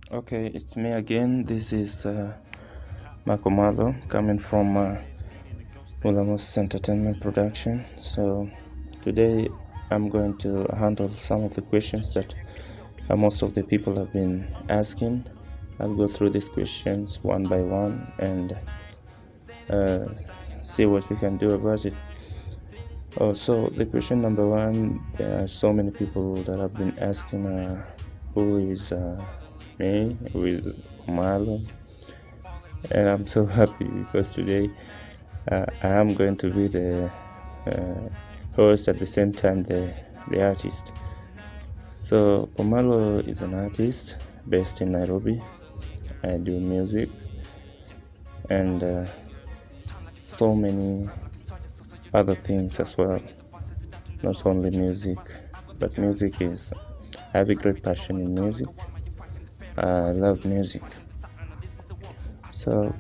Okay, it's me again. This is Mac Komalo1 coming from Wilamos Entertainment Production. So today I'm going to handle some of the questions that most of the people have been asking. I'll go through these questions one by one and see what we can do about it. So the question number one, there are so many people that have been asking who is me, who is Komalo, and I'm so happy because today I am going to be the host at the same time the artist. So Komalo is an artist based in Nairobi. I do music and so many other things as well, not only music, but music is, I have a great passion in music. I love music. So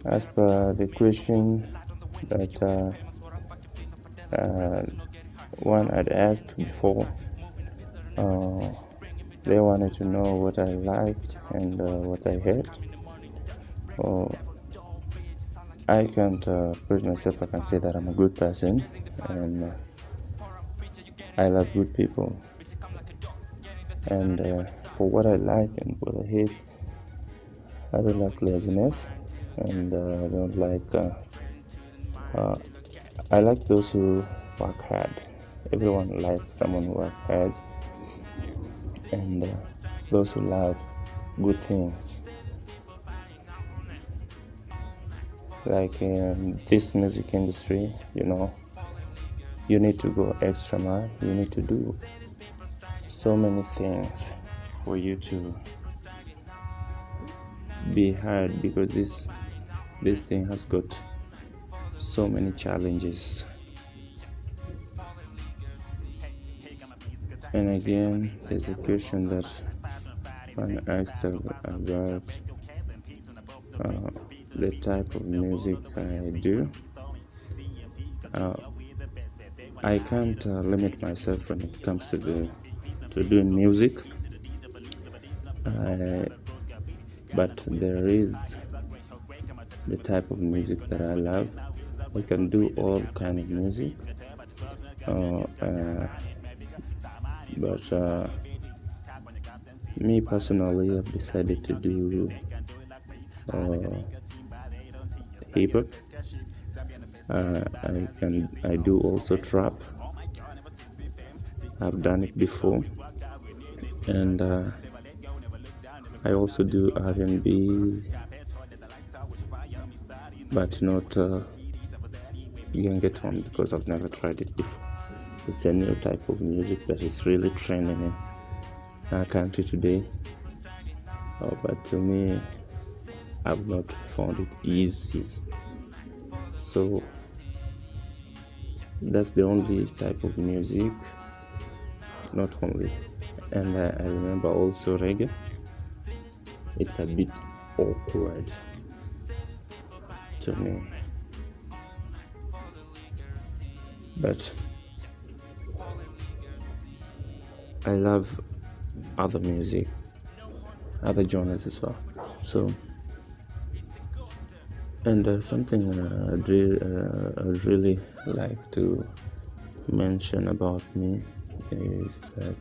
as per the question that one had asked before, they wanted to know what I liked and what I hate. I can't praise myself. I can say that I'm a good person and I love good people. And for what I like and what I hate, I don't like laziness, and I don't like. I like those who work hard. Everyone likes someone who works hard, and those who love good things. Like in this music industry, you need to go extra mile. You need to do so many things for you to be hard, because this thing has got so many challenges. And again, there's a question that one asked about the type of music I do. I can't limit myself when it comes to doing music, but there is the type of music that I love. I can do all kind of music, but me personally, I've decided to do hip hop. I do also trap. I've done it before, and I also do R&B, but not reggaeton, because I've never tried it before. It's a new type of music that is really trending in our country today, but to me, I've not found it easy. So that's the only type of music, not only. And I remember also reggae. It's a bit awkward to me, but I love other music, other genres as well. So, and something I'd really like to mention about me is that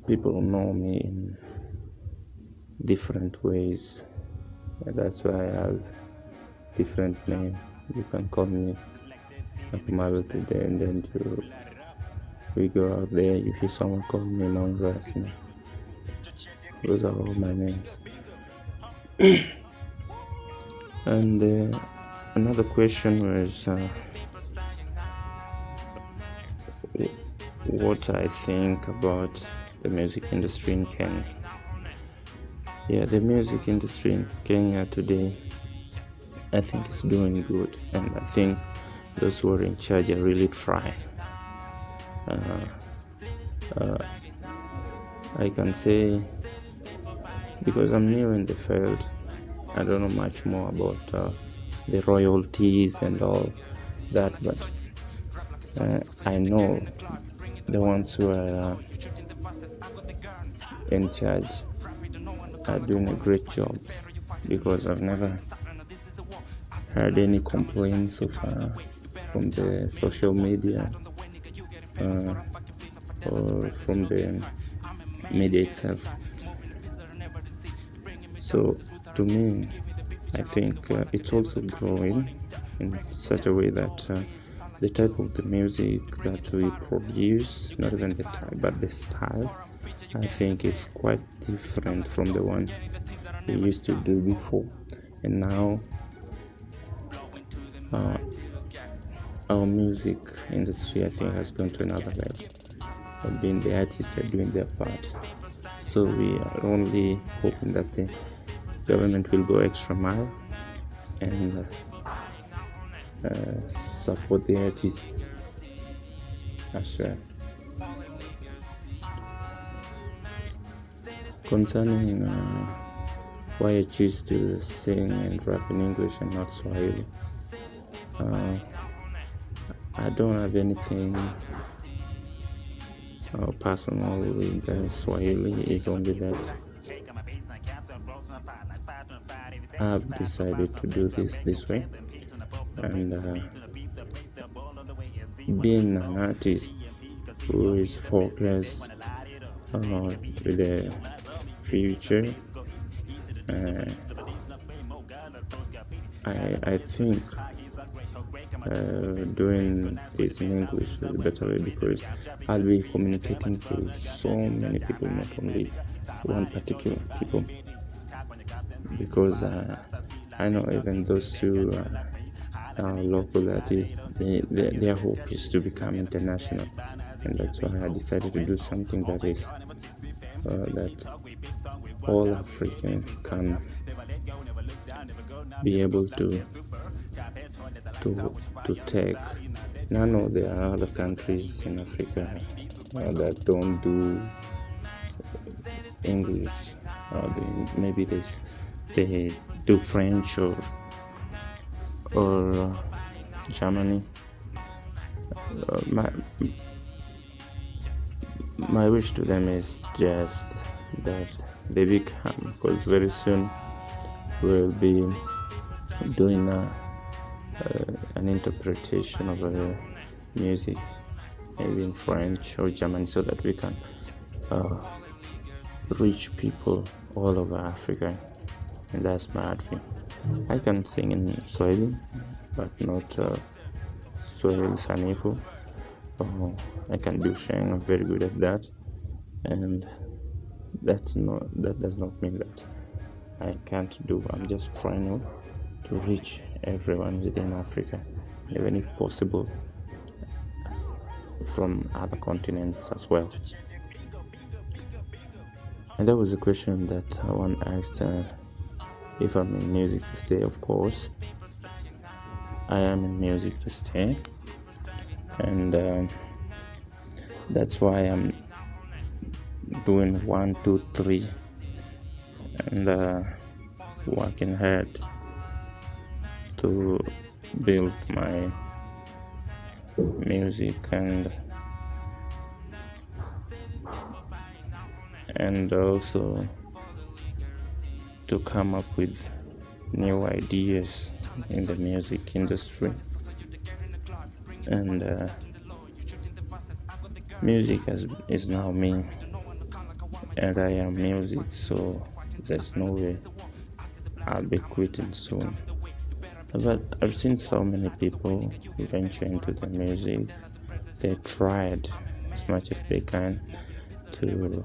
people know me in different ways, and that's why I have different names. You can call me Komalo today, and then we go out there, you hear someone call me long grass. Those are all my names. And another question was what I think about the music industry in Kenya. Yeah, the music industry in Kenya today, I think it's doing good, and I think those who are in charge are really trying. I can say, because I'm new in the field, I don't know much more about the royalties and all that, but I know the ones who are in charge are doing a great job, because I've never heard any complaints so far from the social media or from the media itself. So to me, I think it's also growing in such a way that the type of the music that we produce, not even the type, but the style, I think is quite different from the one we used to do before. And now our music industry, I think, has gone to another level. Being the artists are doing their part. So we are only hoping that the government will go extra mile and support the artists as well. Concerning why I choose to sing and rap in English and not Swahili, I don't have anything personal with Swahili. It's only that I've decided to do this way, and being an artist who is focused with the future, I think doing this in English is better, because I'll be communicating to so many people, not only one particular people. Because I know even those who are local artists, their hope is to become international, and that's why I decided to do something that is that all African can be able to take. Now, no, there are other countries in Africa that don't do English. Maybe they do French or Germany. My wish to them is just that they become, because very soon we'll be doing an interpretation of music, maybe in French or German, so that we can reach people all over Africa. And that's my dream. I can sing in Swahili, but not Swahili Sanifu. I can do Sheng. I'm very good at that, and that does not mean that I can't do. I'm just trying to reach everyone within Africa, even if possible from other continents as well. And that was a question that one asked, if I'm in music to stay. Of course, I am in music to stay, and that's why I'm doing 1, 2, 3, and working hard to build my music and also to come up with new ideas in the music industry. And music is now me, and I am music, so there's no way I'll be quitting soon. But I've seen so many people venture into the music. They tried as much as they can to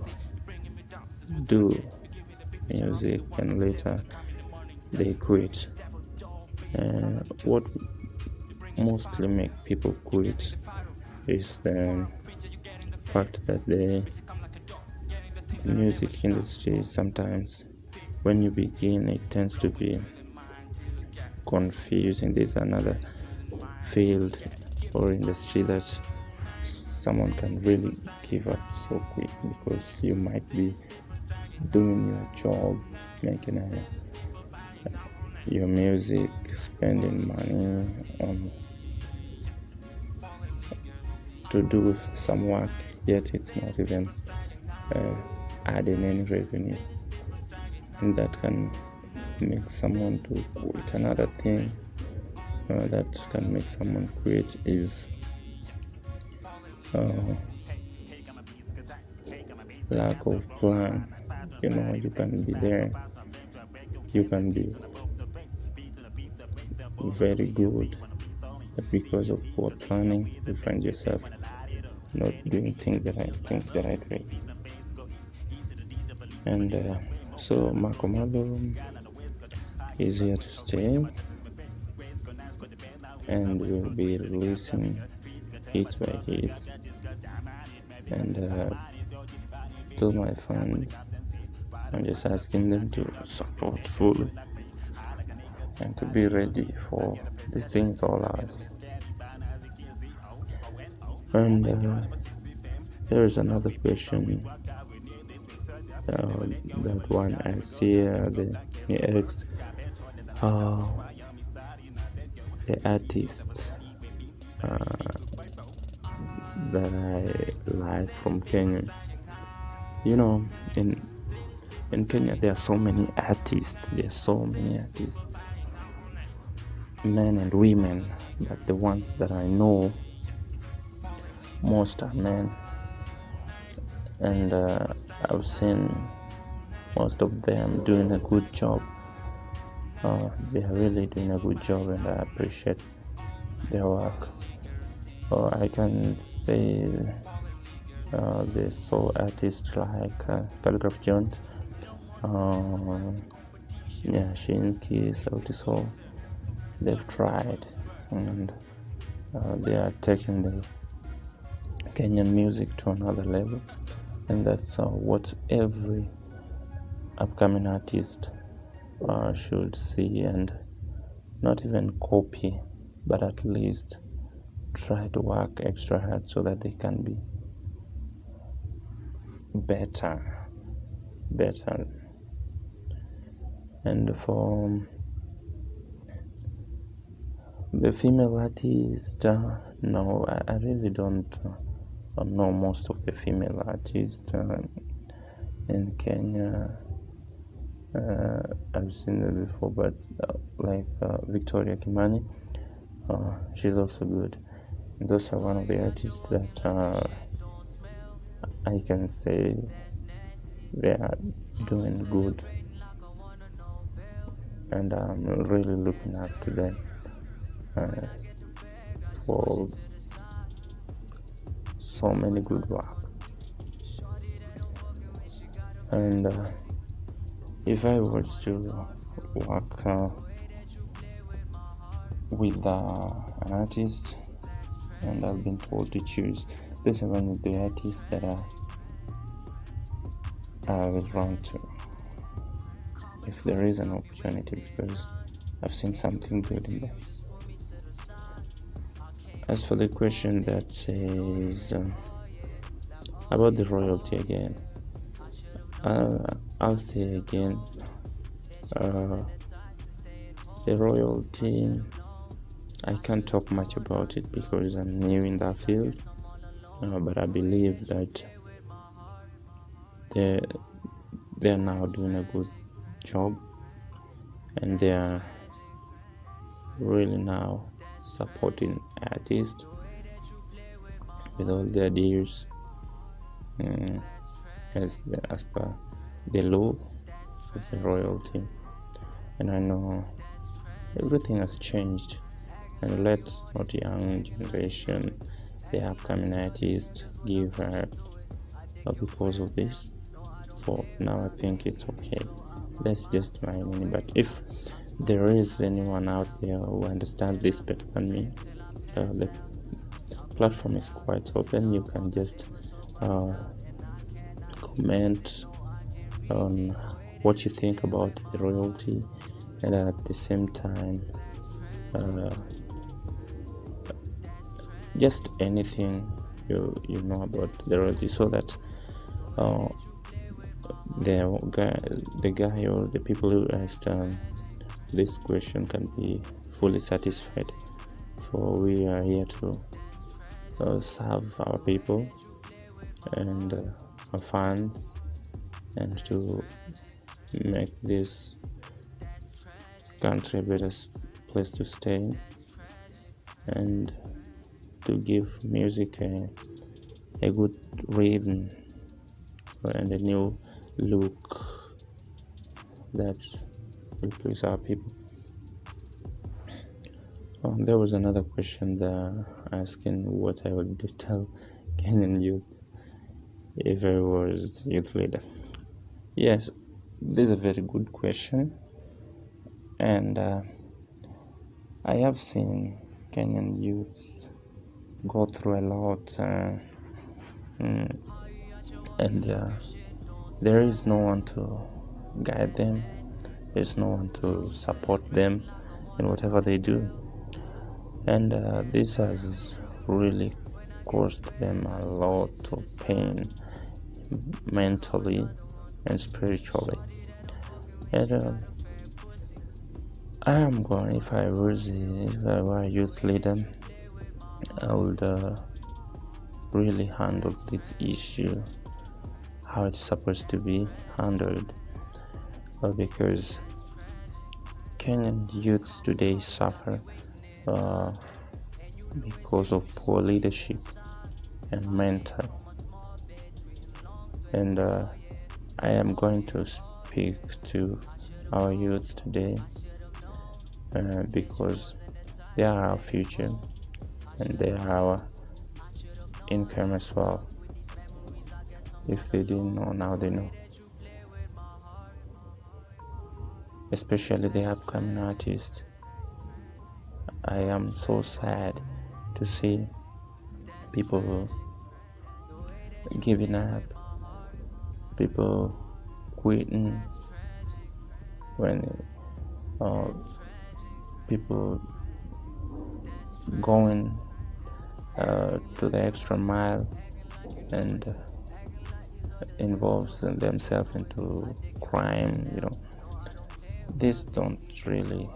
do music, and later they quit. What mostly make people quit is the fact that the music industry, sometimes when you begin, it tends to be confusing. There's another field or industry that someone can really give up so quick, because you might be doing your job, making your music, spending money on to do some work, yet it's not even adding any revenue, and that can make someone to quit. Another thing that can make someone quit is lack of plan. You can be there, you can be very good, but because of poor planning, you find yourself not doing things the right way. And so Makomalo is here to stay, and we'll be releasing hit by hit. And to my fans, I'm just asking them to support fully and to be ready for these things all ours. And there is another question that one asked here. He asked how the artists that I like from Kenya. In Kenya there are so many artists. Men and women, but the ones that I know most are men, and I've seen most of them doing a good job. They are really doing a good job, and I appreciate their work. I can say the soul artists like Calligraph Jones, Shinsky, Sauti Soul. They've tried, and they are taking the Kenyan music to another level, and that's what every upcoming artist should see, and not even copy, but at least try to work extra hard so that they can be better. And for the female artist, no, I really don't know most of the female artists in Kenya. I've seen them before, but like Victoria Kimani, she's also good. And those are one of the artists that I can say they are doing good, and I'm really looking up to them for so many good work. And if I was to work with an artist and I've been told to choose, this is one of the artists that I will run to if there is an opportunity, because I've seen something good in them. As for the question that says about the royalty again, I'll say again, the royalty, I can't talk much about it because I'm new in that field, but I believe that they're now doing a good job, and they are really now supporting artists with all their deals as per the law of the royalty. And I know everything has changed, and let not young generation, the upcoming artists, give up because of this. For now, I think it's okay. That's just my opinion. But if there is anyone out there who understands this better than me, the platform is quite open. You can just comment on what you think about the royalty, and at the same time just anything you know about the royalty, so that the guy or the people who asked this question can be fully satisfied. For we are here to serve our people and our fans, and to make this country a better place to stay, and to give music a good rhythm and a new look that will please our people. There was another question there asking what I would tell Kenyan youth if I was youth leader. Yes, this is a very good question, and I have seen Kenyan youth go through a lot, and there is no one to guide them. There's no one to support them in whatever they do, and this has really caused them a lot of pain mentally and spiritually. And I am going, if I were a youth leader, I would really handle this issue how it's supposed to be handled, because Kenyan youths today suffer because of poor leadership and mental. And I am going to speak to our youth today because they are our future and they are our income as well. If they didn't know, now they know. Especially the upcoming artists. I am so sad to see people giving up, people quitting, when people going to the extra mile and involves themselves into crime. This don't really,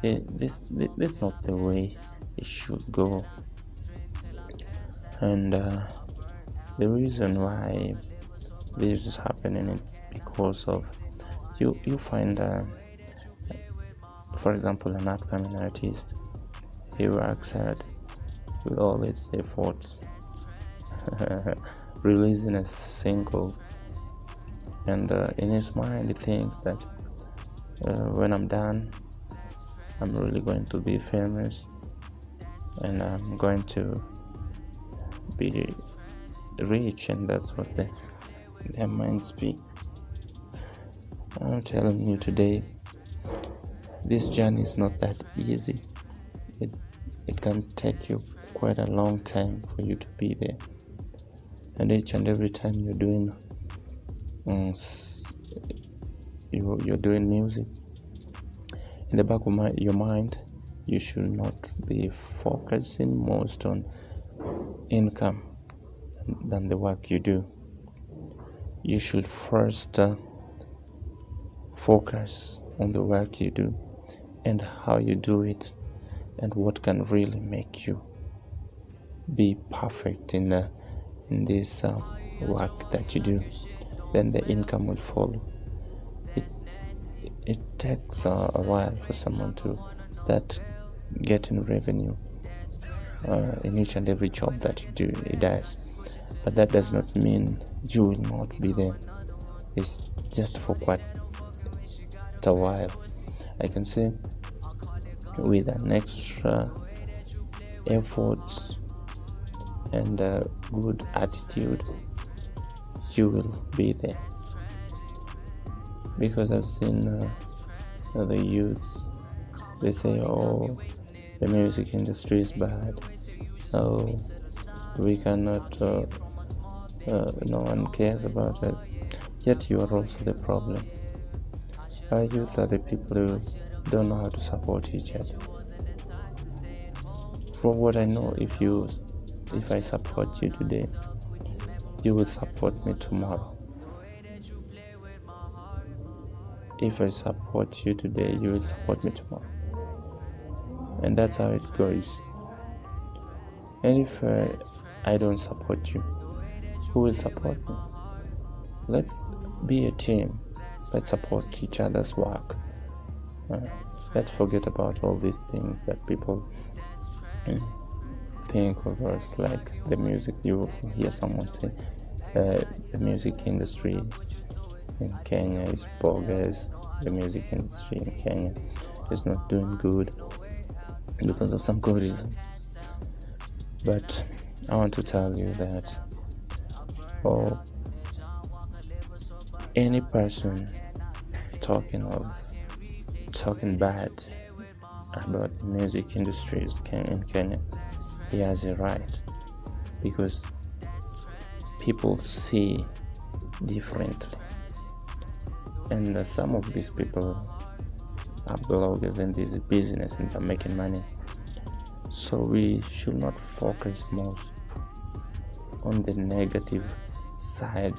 this not the way it should go. And the reason why this is happening is because of you find for example, an upcoming artist, he works hard with all his efforts releasing a single, and in his mind he thinks that when I'm done, I'm really going to be famous and I'm going to be rich, and that's what their mind speak. I'm telling you today, this journey is not that easy. It can take you quite a long time for you to be there, and each and every time you're doing you're doing music, in the back of your mind, you should not be focusing most on income than the work you do. You should first focus on the work you do and how you do it, and what can really make you be perfect in this work that you do. Then the income will follow. It takes a while for someone to start getting revenue in each and every job that you do. It does, but that does not mean you will not be there. It's just for quite a while. I can say with an extra efforts and a good attitude, you will be there. Because I've seen the youths, they say, oh, the music industry is bad, oh, we cannot, no one cares about us. Yet you are also the problem. Our youth are the people who don't know how to support each other. From what I know, if I support you today, you will support me tomorrow. If I support you today, you will support me tomorrow. And that's how it goes. And if I don't support you, who will support me? Let's be a team. Let's support each other's work. Uh, let's forget about all these things that people think of us, like the music. You hear someone say the music industry in Kenya is bogus. The music industry in Kenya is not doing good because of some good reason. But I want to tell you that any person talking bad about music industries in Kenya, he has a right, because people see differently, and some of these people are bloggers and this is business and they're making money. So we should not focus most on the negative side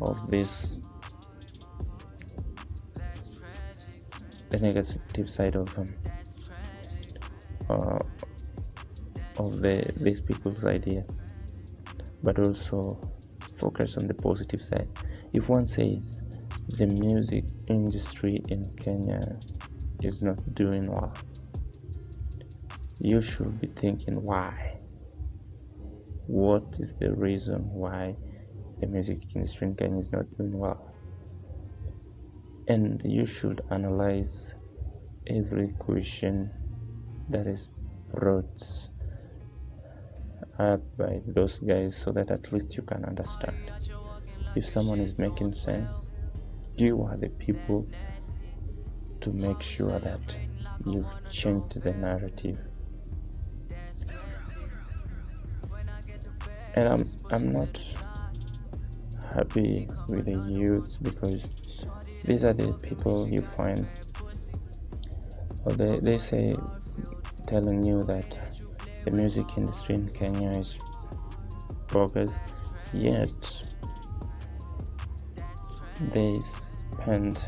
of this, the negative side of these people's idea, but also focus on the positive side. If one says the music industry in Kenya is not doing well, you should be thinking why. What is the reason why the music industry in Kenya is not doing well? And you should analyze every question that is brought up by those guys, so that at least you can understand. If someone is making sense, you are the people to make sure that you've changed the narrative. And I'm not happy with the youth, because these are the people you find, or they say, telling you that the music industry in Kenya is bogus, yet they spend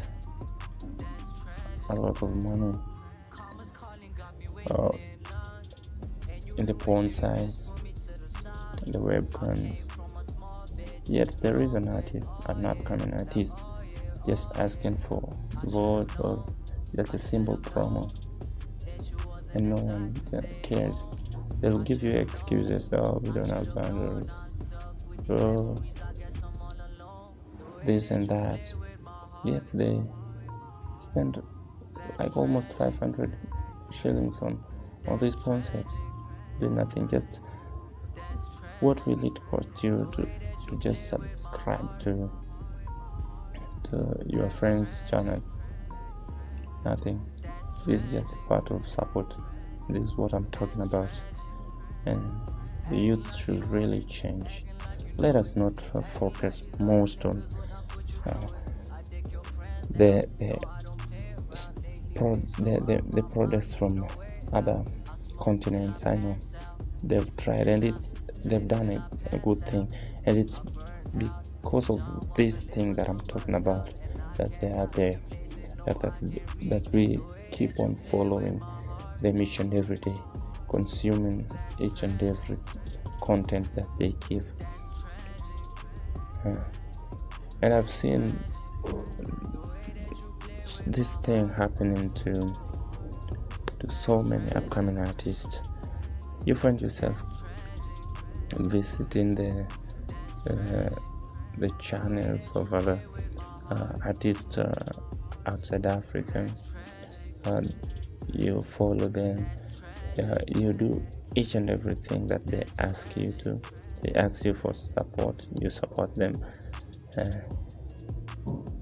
a lot of money in the porn sites, the webcams, yet there is an artist, an upcoming artist, just asking for vote or just a simple promo, and no one cares. They'll give you excuses. Oh, we don't have boundaries. Oh, this and that. Yet they spend like almost 500 shillings on all these porn sites, doing nothing. Just what will it cost you to just subscribe to your friend's channel? Nothing. This is just a part of support. This is what I'm talking about, and the youth should really change. Let us not focus most on the products from other continents. I know they've tried, and they've done a good thing, and it's because of this thing that I'm talking about that they are there, that we keep on following them each and every day, consuming each and every content that they give. And I've seen this thing happening to so many upcoming artists. You find yourself visiting the channels of other artists outside Africa. You follow them. You do each and everything that they ask you to. They ask you for support. You support them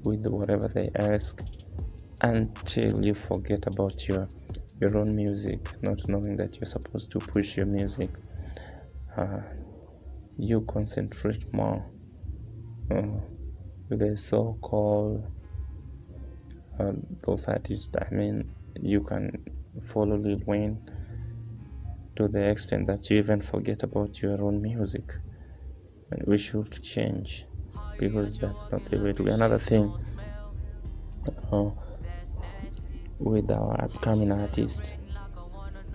with whatever they ask, until you forget about your own music, not knowing that you're supposed to push your music. You concentrate more with the so-called those artists. I mean, you can follow Lil Wayne to the extent that you even forget about your own music. And we should change, because that's not the way to be. Another thing, with our upcoming artists,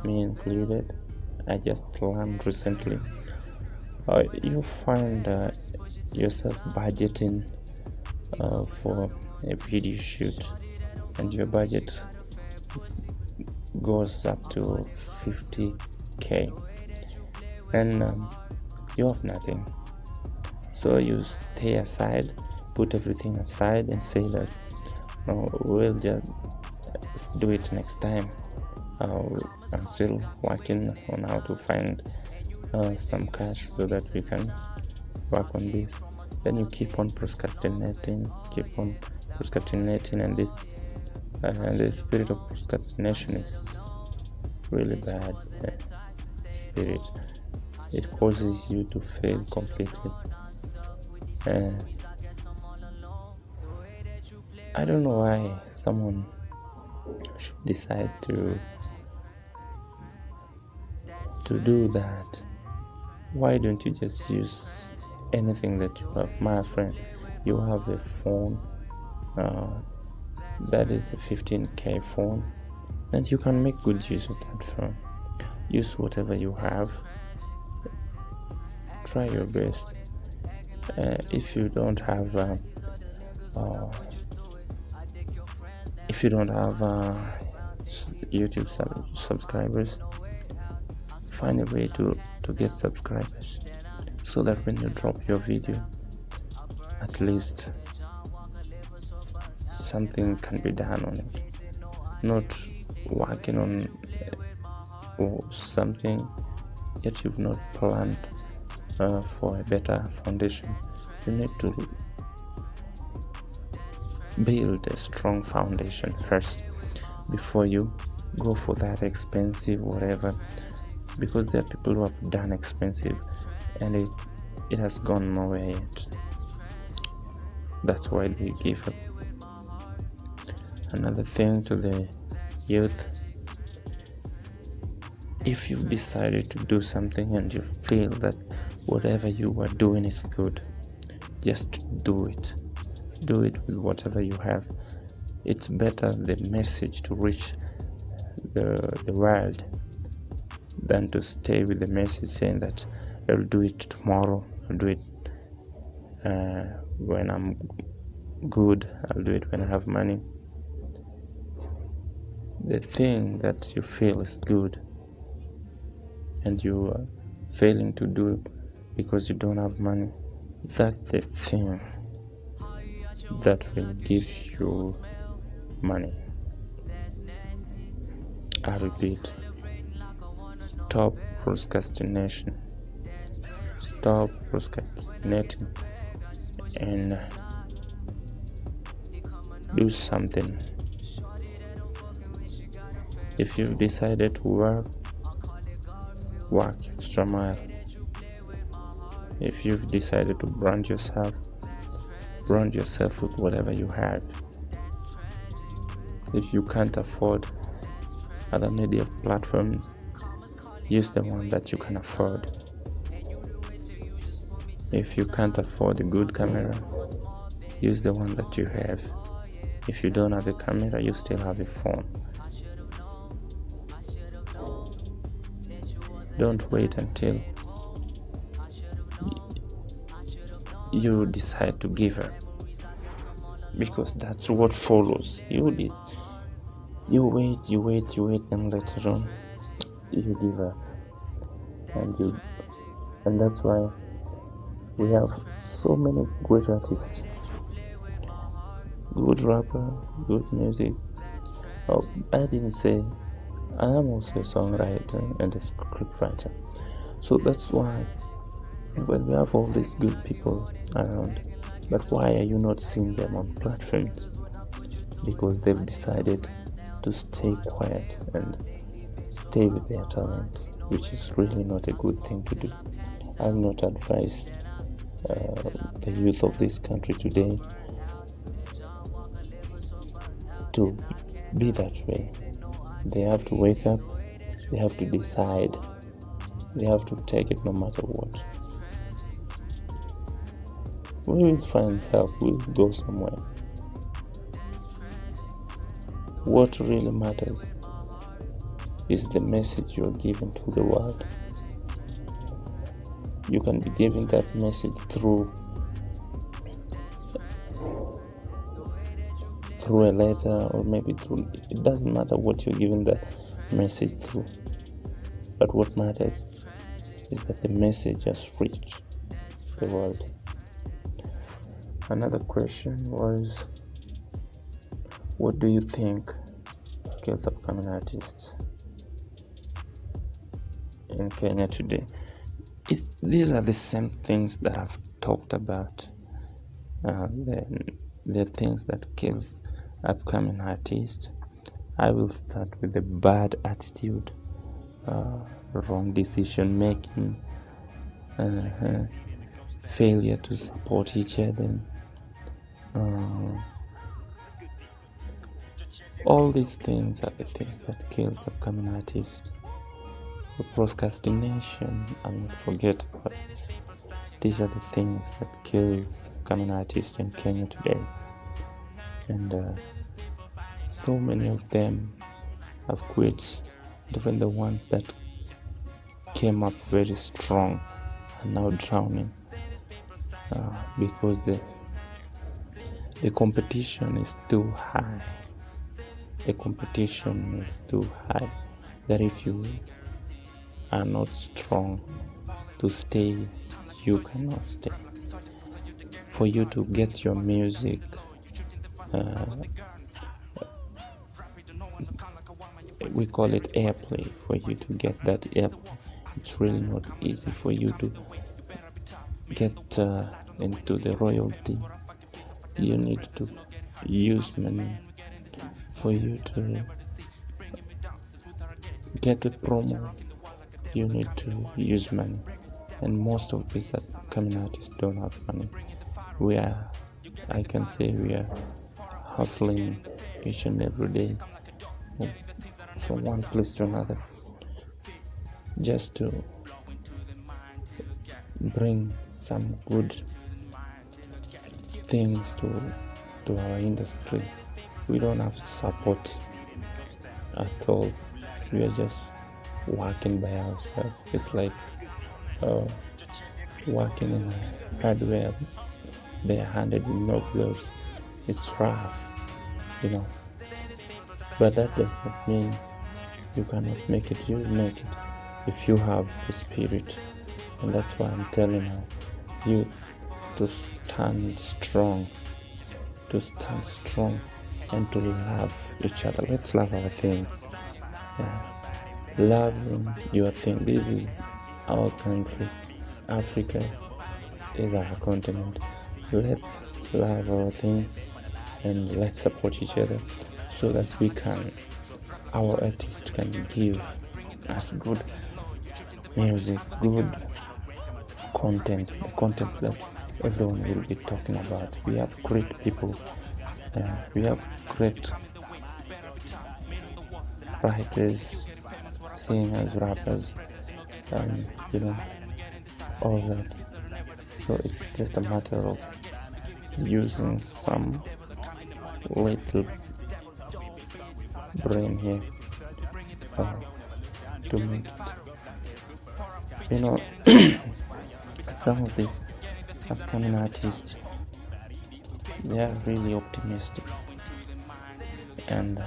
me included, I just learned recently, you find yourself budgeting for a video shoot, and your budget goes up to 50k, and you have nothing. So you stay aside, put everything aside, and say that, no, we'll just do it next time. I'm still working on how to find some cash so that we can work on this. Then you keep on procrastinating, and the spirit of procrastination is really bad spirit. It causes you to fail completely. I don't know why someone should decide to do that. Why don't you just use anything that you have? My friend, you have a phone that is a 15k phone, and you can make good use of that phone. Use whatever you have. Try your best. If you don't have YouTube subscribers, find a way to get subscribers, so that when you drop your video, at least something can be done on it. Not working on something yet you've not planned for a better foundation. You need to build a strong foundation first before you go for that expensive whatever, because there are people who have done expensive and it has gone nowhere yet. That's why they give up. Another thing to the youth: if you've decided to do something and you feel that whatever you are doing is good, just do it. Do it with whatever you have. It's better the message to reach the world than to stay with the message saying that I'll do it tomorrow, I'll do it when I'm good, I'll do it when I have money. The thing that you feel is good and you are failing to do it because you don't have money, that's the thing that will give you money. I repeat, stop procrastination. Stop procrastinating and do something. If you've decided to work extra mile. If you've decided to brand yourself with whatever you have. If you can't afford other media platforms, use the one that you can afford. If you can't afford a good camera, use the one that you have. If you don't have a camera, you still have a phone. Don't wait until you decide to give up, because that's what follows. You wait, and later on you give up, and that's why we have so many great artists, good rapper, good music. I didn't say I am also a songwriter and a scriptwriter. So that's why when we have all these good people around, but why are you not seeing them on platforms? Because they've decided to stay quiet and stay with their talent, which is really not a good thing to do. I will not advise the youth of this country today to be that way. They have to wake up, they have to decide, they have to take it no matter what. We will find help, we'll go somewhere. What really matters is the message you're giving to the world. You can be giving that message through through a letter, or maybe through, it doesn't matter what you're giving the message through, but what matters is that the message has reached the world. Another question was, what do you think kills upcoming artists in Kenya today? These are the same things that I've talked about. The things that kills upcoming artists. I will start with the bad attitude, wrong decision making, failure to support each other. All these things are the things that kills upcoming artists. The procrastination, and forget about this. These are the things that kills upcoming artists in Kenya today. And so many of them have quit. Even the ones that came up very strong are now drowning, because the competition is too high. The competition is too high that if you are not strong to stay, you cannot stay. For you to get your music we call it airplay. For you to get that airplay, it's really not easy. For you to get into the royalty, you need to use money. For you to get a promo, you need to use money, and most of these upcoming artists don't have money. I can say we are hustling each and every day from one place to another, just to bring some good things to our industry. We don't have support at all. We are just working by ourselves. It's like working in a hardware, bare-handed with no gloves. It's rough, but that does not mean you cannot make it. You make it if you have the spirit. And that's why I'm telling you to stand strong, and to love each other. Let's love our thing. Loving your thing. This is our country. Africa is our continent. Let's love our thing, and let's support each other so that our artists can give us good music, good content, the content that everyone will be talking about. We have great people, we have great writers, singers, rappers, all that. So it's just a matter of using some little brain here to make it. Some of these upcoming artists, they are really optimistic, and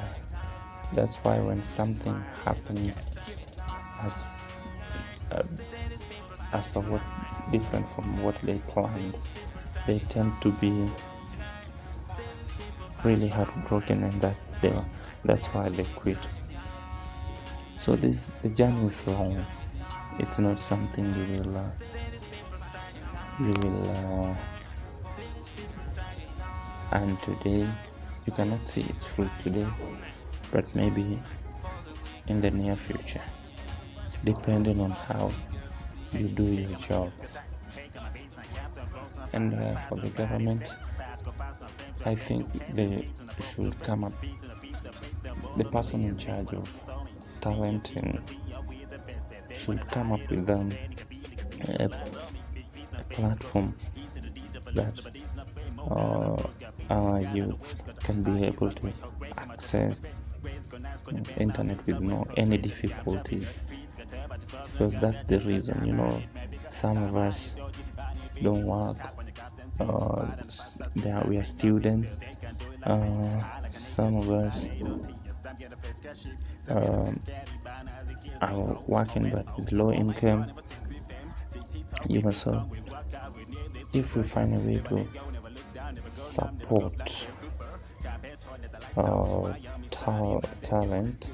that's why when something happens as per what different from what they planned, they tend to be really heartbroken, and that's why they quit. So the journey is long. It's not something you will earn today. You cannot see its fruit today, but maybe in the near future, depending on how you do your job. And for the government, I think they should come up, the person in charge of talent should come up with a platform that our youth can be able to access internet with any difficulties, because that's the reason. Some of us don't work, we are students, Some of us um, are working but with low income. So if we find a way to support talent,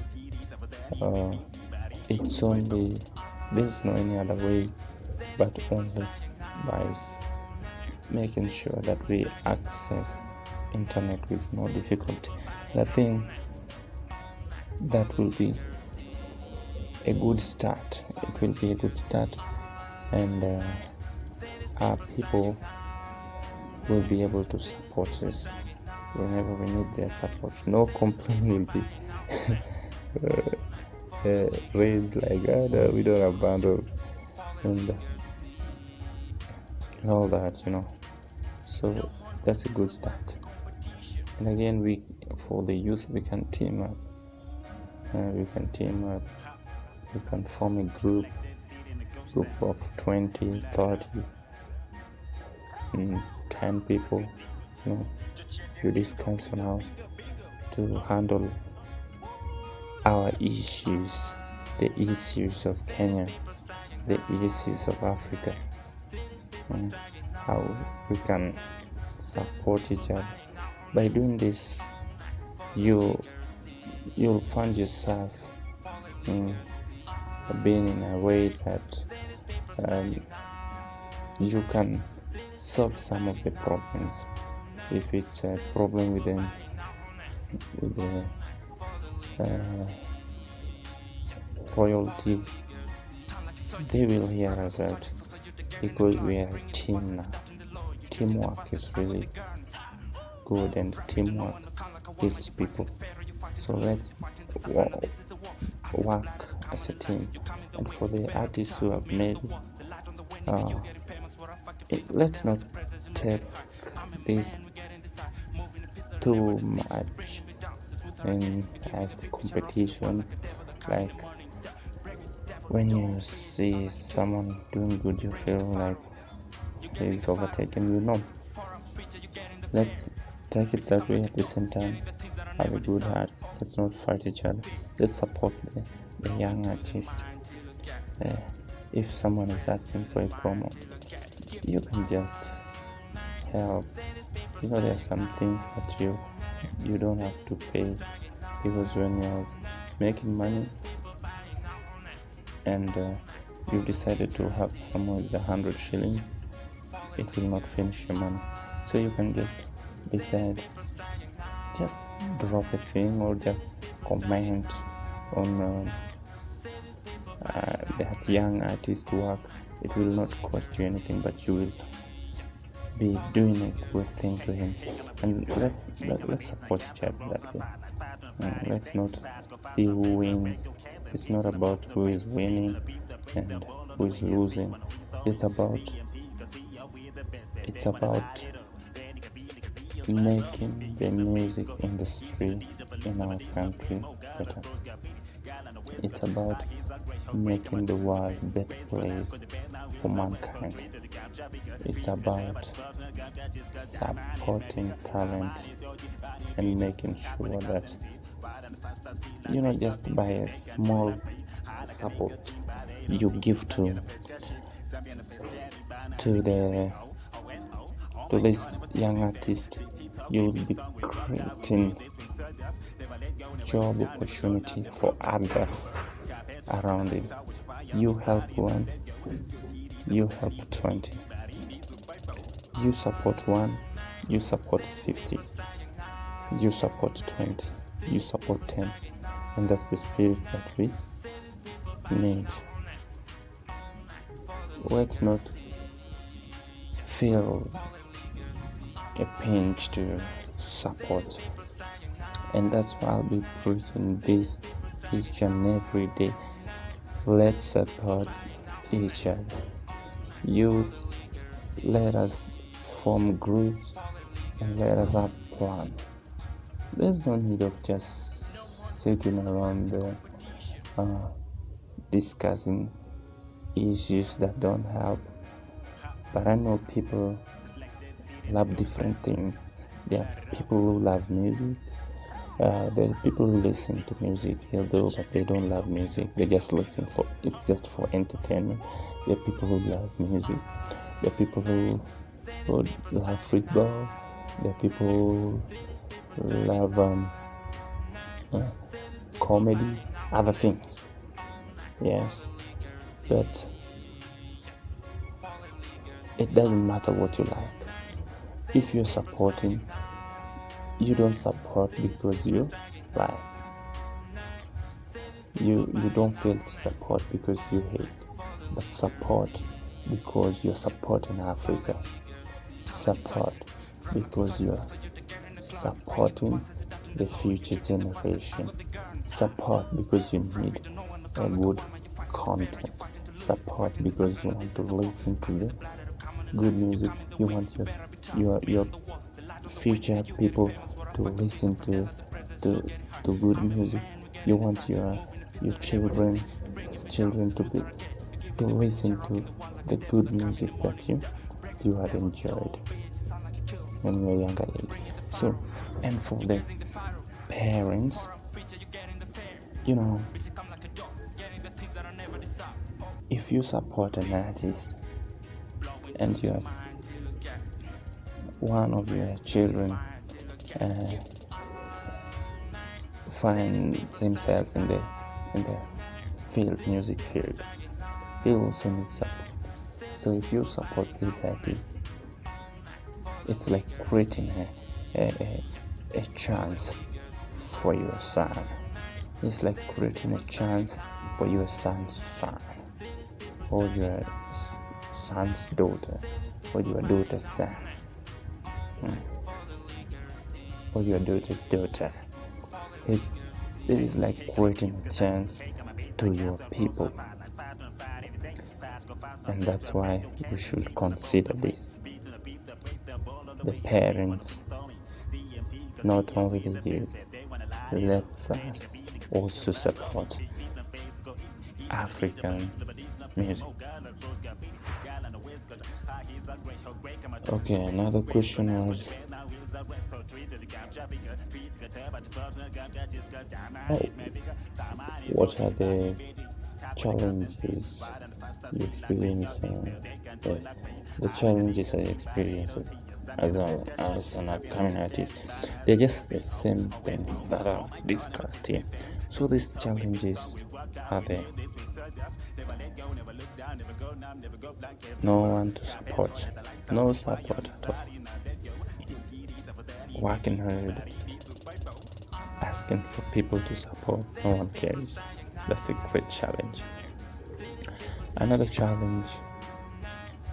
uh, it's only there's no any other way but only by making sure that we access internet with no difficulty. I think that will be a good start. It will be a good start, and our people will be able to support us whenever we need their support. No complaint will be raised like, oh, no, we don't have bundles and all that, So that's a good start. And again, for the youth, we can team up. We can form a group of 20, 30, 10 people. You discuss on how to handle our issues, the issues of Kenya, the issues of Africa, and how we can support each other. By doing this, you'll find yourself being in a way that you can solve some of the problems. If it's a problem with the royalty, they will hear us out because we are a team now. Teamwork is really good, and teamwork builds people. So let's work as a team. And for the artists who have made let's not take this too much as competition. Like when you see someone doing good, you feel like he's overtaken you. Let's take it that way. At the same time, have a good heart. Let's not fight each other. Let's support the young artist. If someone is asking for a promo, you can just help. There are some things that you don't have to pay, because when you're making money and you've decided to help someone with 100 shillings, it will not finish your money. So you can just decide, just drop a thing or just comment on that young artist work. It will not cost you anything, but you will be doing a good thing to him. And let's support each other that way. Let's not see who wins. It's not about who is winning and who is losing. It's about making the music industry in our country better. It's about making the world a better place for mankind. It's about supporting talent and making sure that just by a small support you give to this young artist, you will be creating job opportunity for others around him. You help one, you help 20. You support one, you support 50. You support 20, you support 10. And that's the spirit that we need. Let's not feel a pinch to support. And that's why I'll be preaching this each and every day. Let's support each other. Youth, let us form groups and let us have plan. There's no need of just sitting around discussing issues that don't help. But I know people love different things. There are people who love music. There are people who listen to music, although but they don't love music. They just listen for it's just for entertainment. There are people who love music. There are people who love football. There are people who love uh, comedy, other things. Yes, but it doesn't matter what you like. If you're supporting, you don't support because you like. You don't feel to support because you hate, but support because you're supporting Africa. Support because you're supporting the future generation. Support because you need a good content. Support because you want to listen to the good music. You want your future people to listen to to good music. You want your children to listen to the good music that you had enjoyed when you were younger age. So, and for the parents, you know, if you support an artist and one of your children uh, finds himself in the music field, he also needs support. So if you support this artist, it's like creating a chance for your son. It's like creating a chance for your son's son, or your son's daughter, or your daughter's son, or your daughter's daughter. This is like creating a chance to your people, and that's why we should consider this. The parents, not only the youth, let us also support African music. Okay, another question was, what are the challenges you experience? Yes, the challenges I experience as an upcoming artist, they're just the same things that I've discussed here. So these challenges are there. No one to support, no support at all. Working hard, asking for people to support, no one cares. That's a great challenge. Another challenge,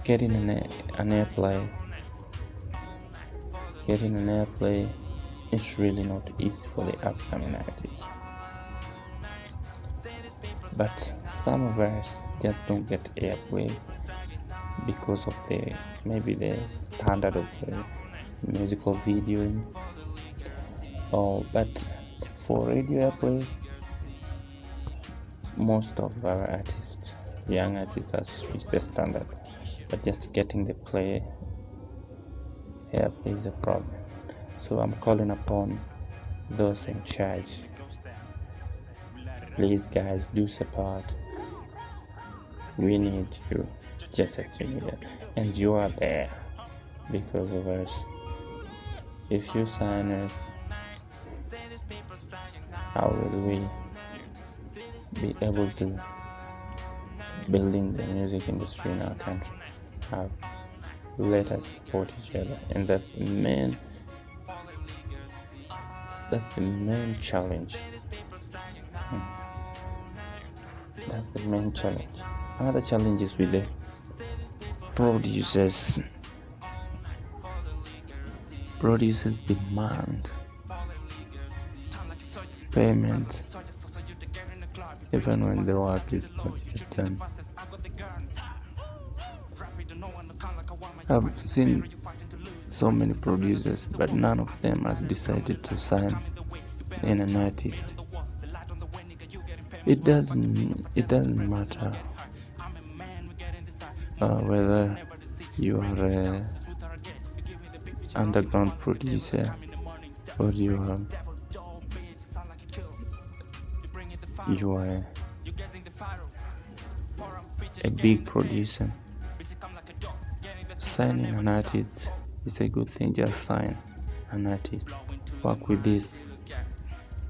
getting an airplay. Getting an airplay is really not easy for the upcoming artists. But some of us just don't get airplay because of maybe the standard of the musical videoing. But for radio airplay, most of our artists, young artists, have reached the standard. But just getting the airplay is a problem. So I'm calling upon those in charge. Please, guys, do support. We need you, just as you need it, and you are there because of us. If you sign us, how will we be able to building the music industry in our country? How? Let us support each other, and that's the main challenge. That's the main challenge. Another challenge is with the producers. Producers demand payment even when the work is not yet done. I've seen so many producers, but none of them has decided to sign in an artist. It doesn't matter whether you are underground producer, or you are a big producer, signing an artist is a good thing. Just sign an artist, work with this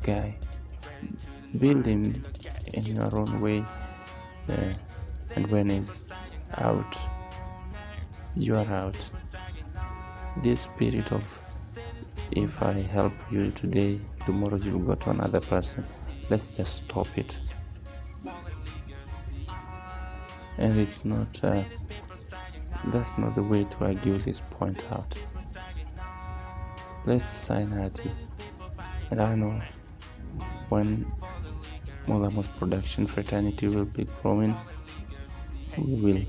guy, build him in your own way, and when he's out, you are out. This spirit of, if I help you today, tomorrow you'll go to another person, let's just stop it. And it's not that's not the way to argue this point out. Let's sign artists. And I know when Mulamos production fraternity will be growing, we will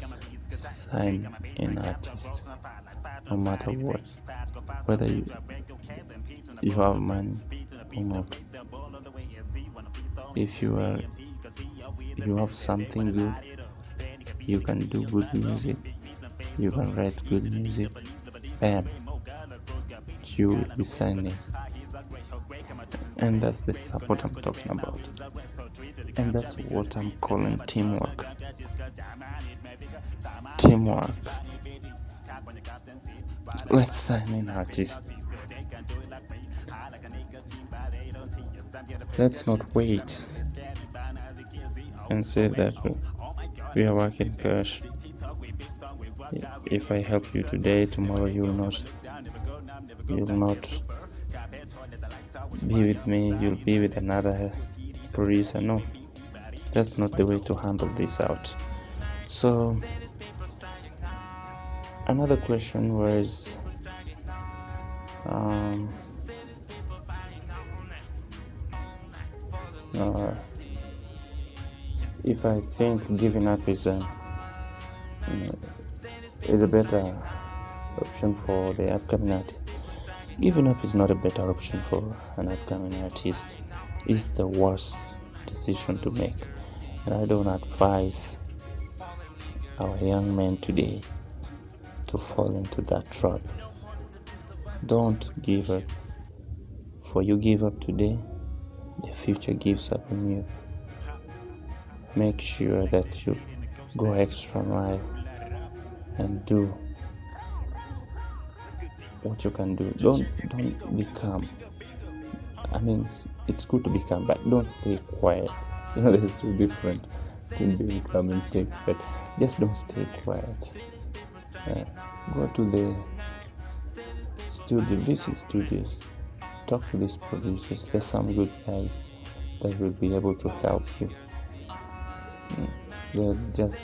sign an artist, no matter what, whether you have money or not. If you have something good, you can do good music, you can write good music, bam, you will be signing. And that's the support I'm talking about. And that's what I'm calling teamwork. Let's sign an artist. Let's not wait and say that we are working cash. If I help you today, tomorrow you will not be with me, you'll be with another producer. No, that's not the way to handle this out. So another question was if I think giving up is a better option for the upcoming artist. Giving up is not a better option for an upcoming artist. It's the worst decision to make, and I don't advise our young men today to fall into that trap. Don't give up, for you give up today, the future gives up in you. Make sure that you go extra mile and do what you can do. Don't become, it's good to become, but don't stay quiet. There's two different between become and stay quiet. Just don't stay quiet. Go to the studio, visit studios, talk to these producers. There's some good guys that will be able to help you. Just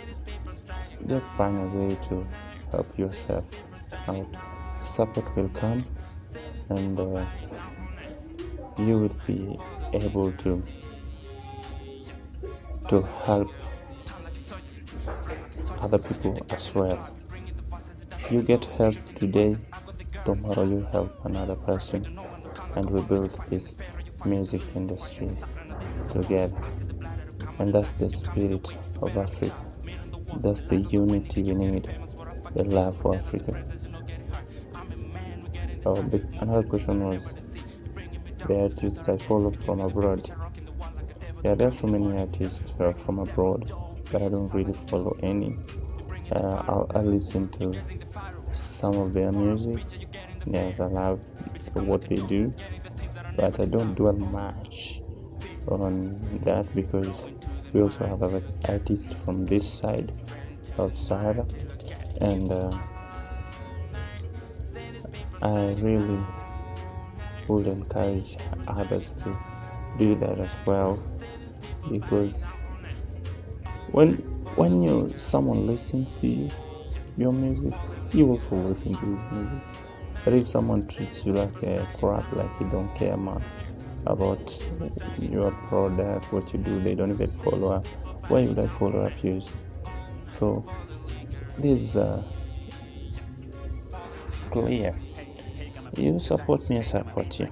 find a way to help yourself out. Support will come, and you will be able to help other people as well. You get help today, tomorrow you help another person, and we build this music industry together. And that's the spirit of Africa. That's the unity we need, the love for Africa. Another question was the artists I follow from abroad. Yeah, there are so many artists from abroad, but I don't really follow any. I'll listen to some of their music. Yes, I love what they do, but I don't dwell much on that because we also have other artists from this side of Sahara, and I really would encourage others to do that as well, because when someone listens to your music, you also listen to his music. But if someone treats you like a crap, like you don't care much about your product, what you do, they don't even follow up, why would I follow up you? So this is clear. You support me, I support you.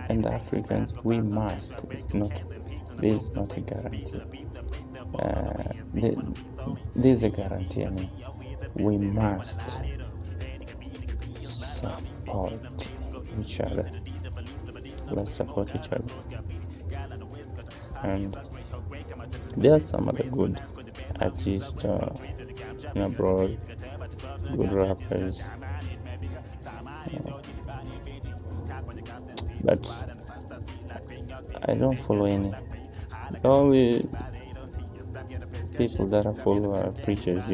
And Africans, we must. There's not a guarantee. There's a guarantee. We must support each other. Let's support each other. And there are some other good artists in abroad, good rappers, but I don't follow any. The only people that I follow are preachers,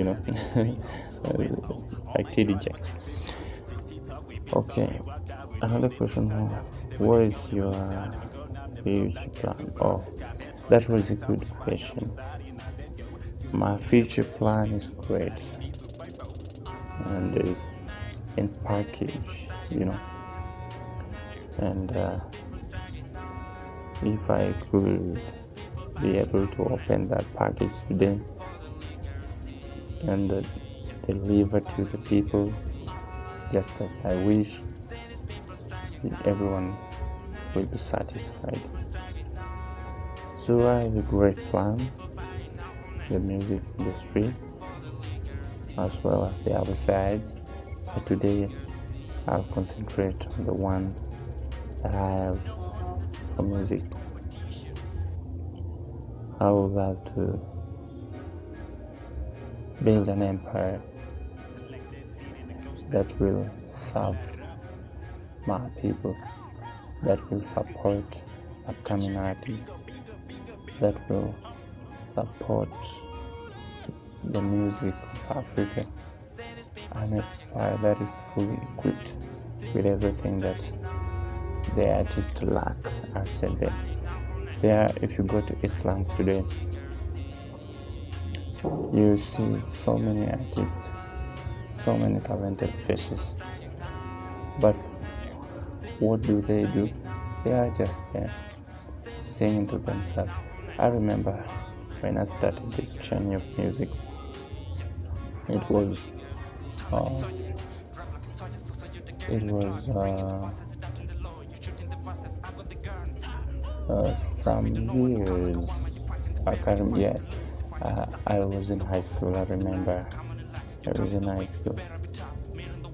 like TD Jakes. Okay, another question: what is your future plan? Oh, that was a good question. My future plan is great, and is in package, and if I could be able to open that package today and deliver to the people just as I wish, everyone will be satisfied. So I have a great plan, the music industry as well as the other sides, but today I'll concentrate on the ones that I have for music. I would like to build an empire that will serve my people, that will support upcoming artists, that will support the music of Africa, an empire that is fully equipped with everything that the artists lack outside there. If you go to Islam today, you see so many artists, so many talented faces, but what do? They are just there singing to themselves. I remember when I started this journey of music, it was some years. I was in high school. I remember I was in high school,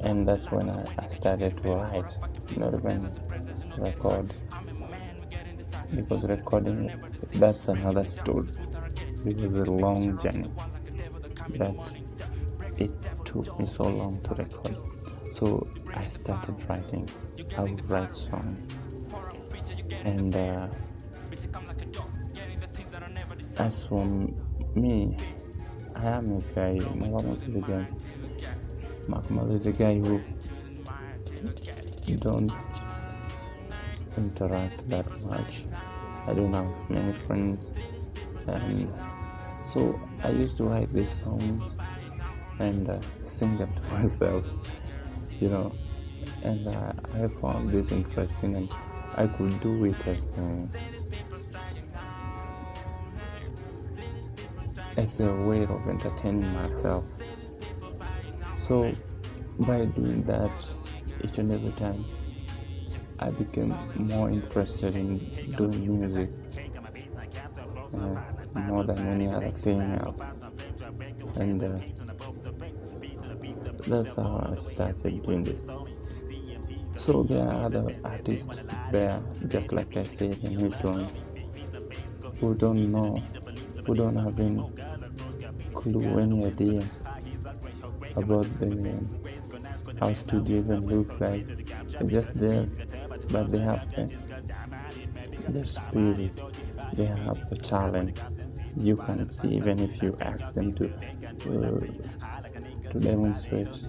and that's when I started to write, not even record, because recording, that's another story. It was a long journey that it took me so long to record. So I started writing. I would write songs, and as for me, I am a guy. Komalo is a guy who don't interact that much. I don't have many friends, and so I used to write these songs and sing them to myself, and I found this interesting, and I could do it as a way of entertaining myself. So by doing that each and every time, I became more interested in doing music more than any other thing else, and that's how I started doing this. So there are other artists there, just like I said in Islam, who don't have any clue, any idea about how studio even looks like. They're just there, but they have the spirit, they have the talent. You can see, even if you ask them to demonstrate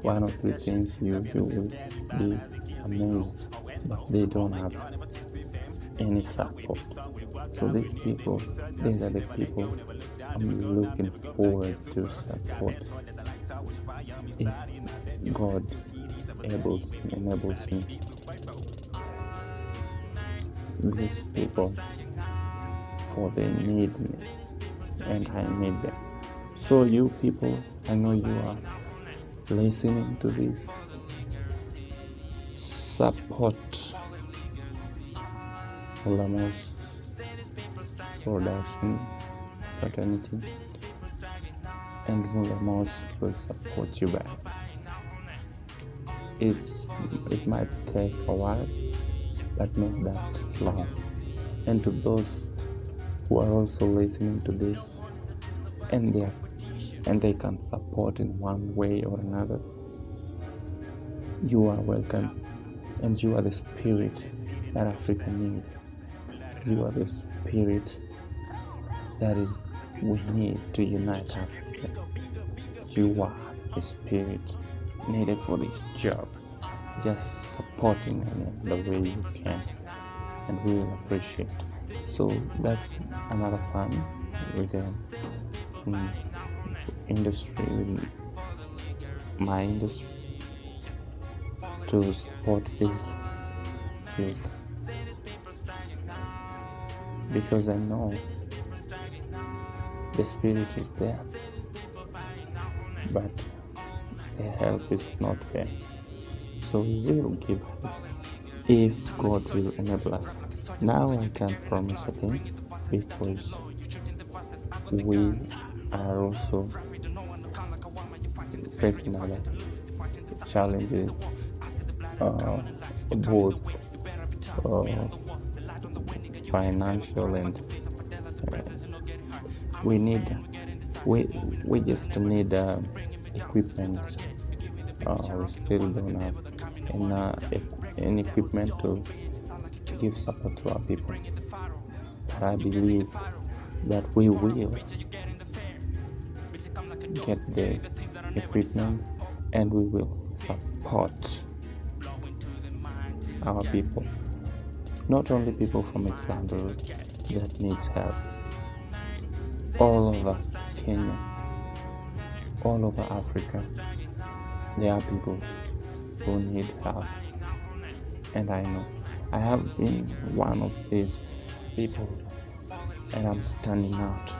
one or two things, you will be amazed, but they don't have any support. So these are the people I'm looking forward to support. If God enables me, these people, for they need me and I need them. So you people, I know you are listening to this, support Lamos production fraternity, and Mulamos will support you back. It's It might take a while, but not that long. And to those who are also listening to this, and they can support in one way or another, you are welcome, and you are the spirit that Africa needs. You are the spirit that is we need to unite Africa. You are the spirit needed for this job. Just supporting them the way you can, and we will appreciate. So that's another fun with the industry, with my industry, to support this youth, because I know the spirit is there, but the help is not there. So we will give help if God will enable us. Now I can't promise a thing, because we are also facing other challenges, both financial, and we just need equipment. We still don't have any equipment to give support to our people, but I believe that we will get the equipment, and we will support our people, not only people from Istanbul that needs help. All over Kenya, all over Africa, there are people who need help, and I know I have been one of these people, and I'm standing out.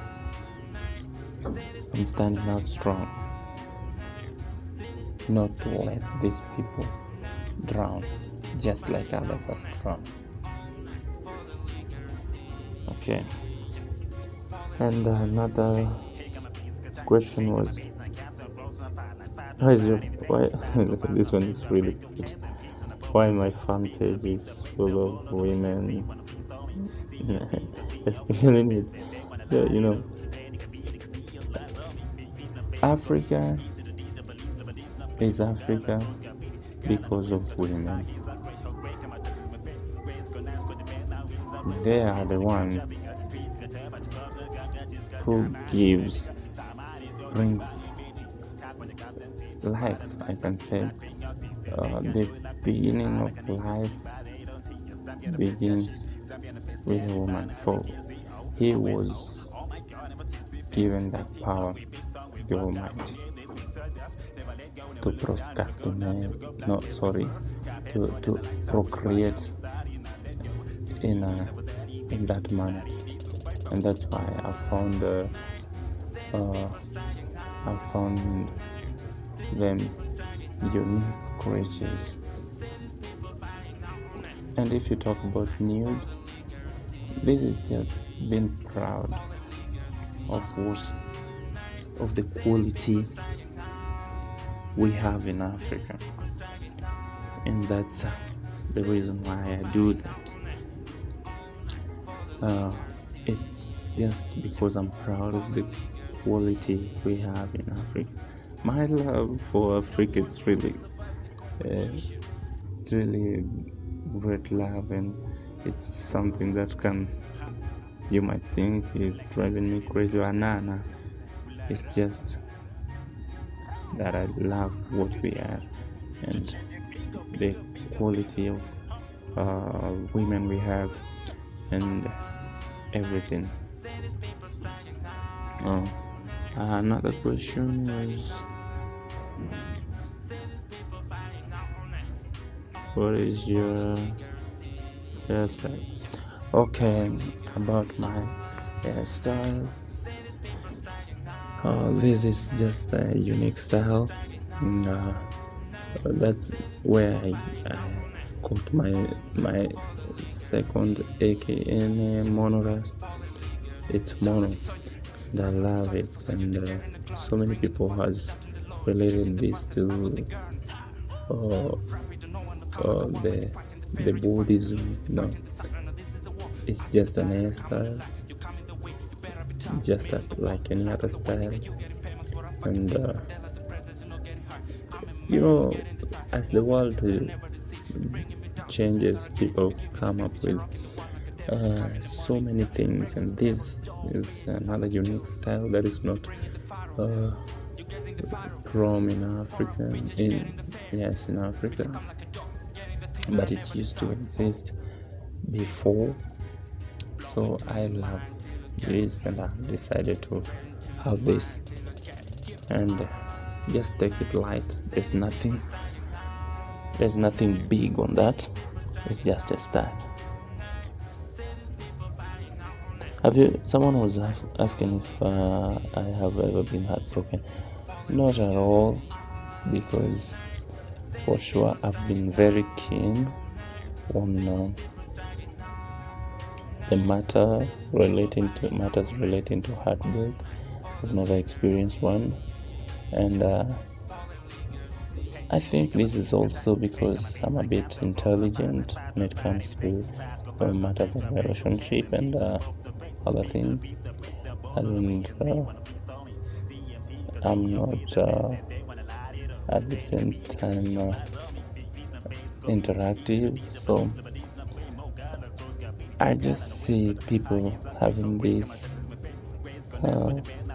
I'm standing out strong, not to let these people drown, just like others are strong. Okay. And another question was, why this one is really good. Why my fan page is full of women, especially with Africa is Africa because of women. They are the ones who brings life, I can say. The beginning of life begins with a woman, for he was given that power, the Almighty, to to procreate in that manner. And that's why I found them unique creatures. And if you talk about nude, this is just being proud of the quality we have in Africa, and that's the reason why I do that. It's just because I'm proud of the quality we have in Africa. My love for Africa is really great love, and it's something that you might think is driving me crazy, or nah. It's just that I love what we are, and the quality of women we have, and everything. Another question was, what is your hairstyle? Okay, about my hairstyle, this is just a unique style, and that's where I got my second aka monoras. It's mono, and I love it, and so many people has related this to the Buddhism. No, it's just an hairstyle, just as like any other style. And as the world changes, people come up with so many things, and this is another unique style that is not from in Africa. In Africa, but it used to exist before. So I love this, and I've decided to have this, and just take it light. There's nothing big on that. It's just a start. Someone was asking if I have ever been heartbroken. Not at all, because for sure I've been very keen on the matters relating to heartbreak. I've never experienced one, and I think this is also because I'm a bit intelligent when it comes to matters of relationship and other things, and I'm not at the same time interactive, so I just see people having this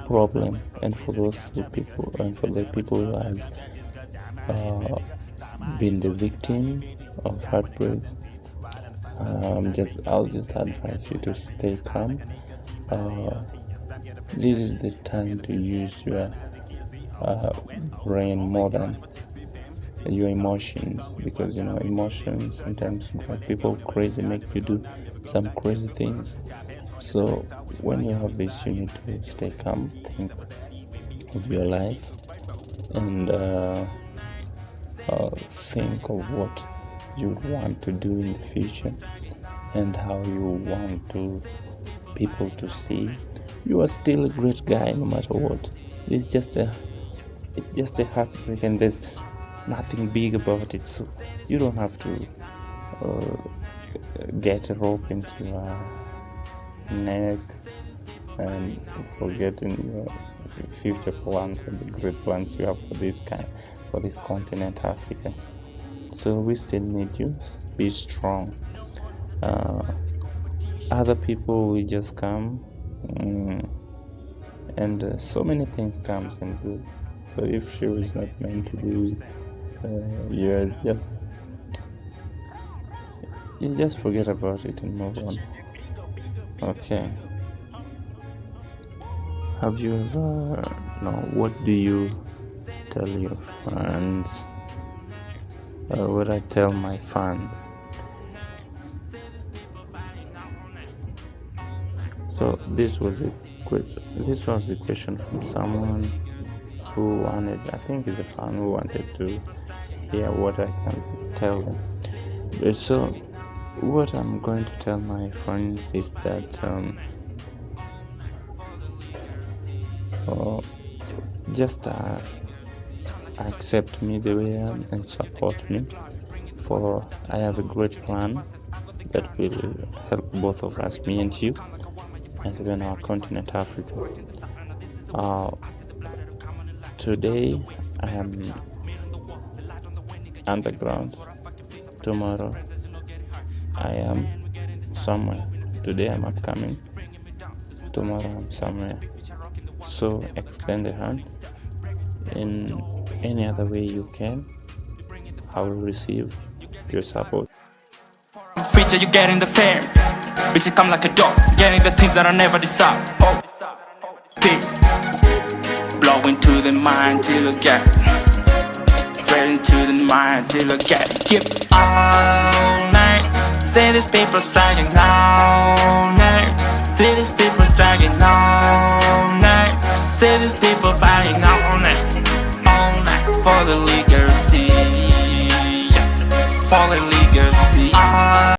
problem, and for the people who has been the victim of heartbreak, I'll just advise you to stay calm. This is the time to use your brain more than your emotions, because emotions sometimes drive people crazy, make you do some crazy things. So when you have this, you need to stay calm, think of your life, and think of what you want to do in the future, and how you want people to see you are still a great guy no matter what. It's just a heartbreak, and there's nothing big about it, so you don't have to get a rope into your neck and forgetting your future plans and the great plans you have for this continent, Africa. So we still need you. Be strong. Other people will just come, and so many things comes and go. So if she was not meant to be yours, you just forget about it and move on. Okay. Have you ever what do you tell your friends? What I tell my fans? So this was the question from someone who wanted, I think is a fan who wanted to hear what I can tell them. So what I'm going to tell my friends is that just accept me the way I am and support me, for I have a great plan that will help both of us, me and you, and even our continent, Africa. Today I am underground, tomorrow I am somewhere. Today I'm upcoming, tomorrow I'm somewhere. So extend a hand in any other way you can. I will receive your support. Feature you getting the fame, bitch you come like a dog, getting the things that I never deserve. Oh, bitch, blow into the mind till you get, right into the mind till you get. Keep all night, say these people striking all night, say these people striking all night, say these people